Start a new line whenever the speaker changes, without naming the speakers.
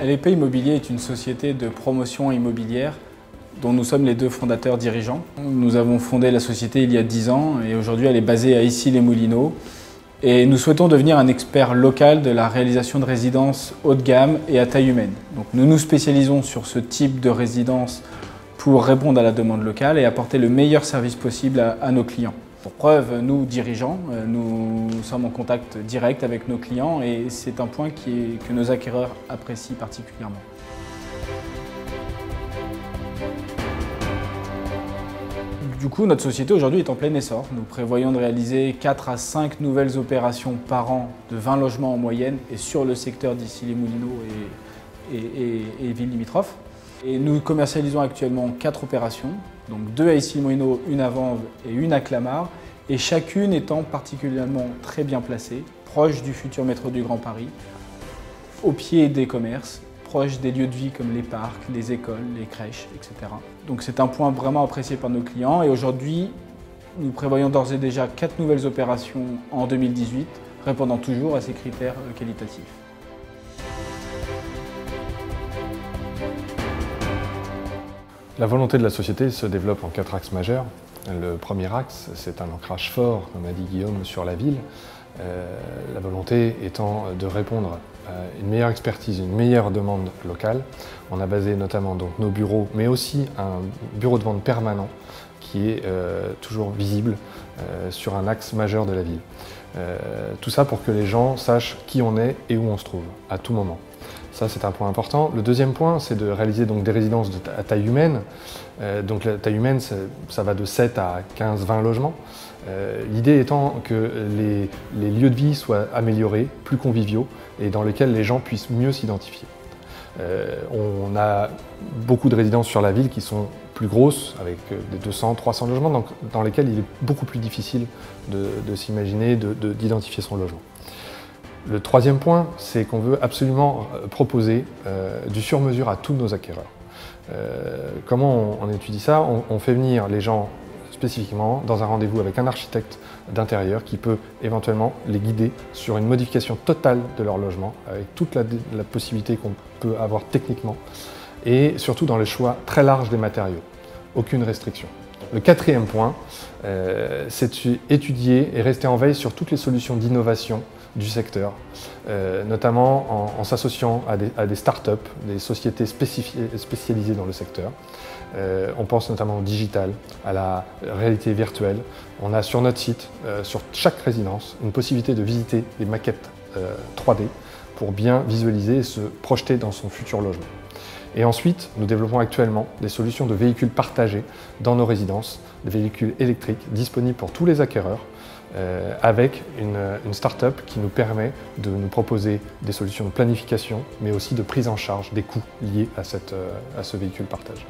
LEP Immobilier est une société de promotion immobilière dont nous sommes les deux fondateurs dirigeants. Nous avons fondé la société il y a 10 ans et aujourd'hui elle est basée à Issy-les-Moulineaux. Et nous souhaitons devenir un expert local de la réalisation de résidences haut de gamme et à taille humaine. Donc nous nous spécialisons sur ce type de résidence pour répondre à la demande locale et apporter le meilleur service possible à nos clients. Pour preuve, nous, dirigeants, nous sommes en contact direct avec nos clients et c'est un point que nos acquéreurs apprécient particulièrement. Du coup, notre société aujourd'hui est en plein essor. Nous prévoyons de réaliser 4 à 5 nouvelles opérations par an de 20 logements en moyenne et sur le secteur d'Issy-les-Moulineaux et villes limitrophes. Et nous commercialisons actuellement 4 opérations, donc 2 à Issy-les-Moulineaux, une à Vanves et une à Clamart, et chacune étant particulièrement très bien placée, proche du futur métro du Grand Paris, au pied des commerces, proche des lieux de vie comme les parcs, les écoles, les crèches, etc. Donc c'est un point vraiment apprécié par nos clients et aujourd'hui, nous prévoyons d'ores et déjà 4 nouvelles opérations en 2018, répondant toujours à ces critères qualitatifs.
La volonté de la société se développe en 4 axes majeurs. Le premier axe, c'est un ancrage fort, comme a dit Guillaume, sur la ville. La volonté étant de répondre à une meilleure expertise, une meilleure demande locale. On a basé notamment donc, nos bureaux, mais aussi un bureau de vente permanent qui est toujours visible sur un axe majeur de la ville. Tout ça pour que les gens sachent qui on est et où on se trouve, à tout moment. Ça, c'est un point important. Le deuxième point, c'est de réaliser donc, des résidences à taille humaine. Donc la taille humaine, ça va de 7 à 15-20 logements. L'idée étant que les lieux de vie soient améliorés, plus conviviaux et dans lesquels les gens puissent mieux s'identifier. On a beaucoup de résidences sur la ville qui sont plus grosses, avec des 200-300 logements, donc, dans lesquels il est beaucoup plus difficile de s'imaginer, d'identifier son logement. Le troisième point, c'est qu'on veut absolument proposer du sur-mesure à tous nos acquéreurs. Comment on étudie ça? On fait venir les gens spécifiquement dans un rendez-vous avec un architecte d'intérieur qui peut éventuellement les guider sur une modification totale de leur logement, avec toute la possibilité qu'on peut avoir techniquement, et surtout dans le choix très large des matériaux. Aucune restriction. Le quatrième point, c'est étudier et rester en veille sur toutes les solutions d'innovation du secteur, notamment en s'associant à des startups, des sociétés spécialisées dans le secteur. On pense notamment au digital, à la réalité virtuelle. On a sur notre site, sur chaque résidence, une possibilité de visiter des maquettes 3D pour bien visualiser et se projeter dans son futur logement. Et ensuite, nous développons actuellement des solutions de véhicules partagés dans nos résidences, des véhicules électriques disponibles pour tous les acquéreurs, avec une start-up qui nous permet de nous proposer des solutions de planification, mais aussi de prise en charge des coûts liés à ce véhicule partagé.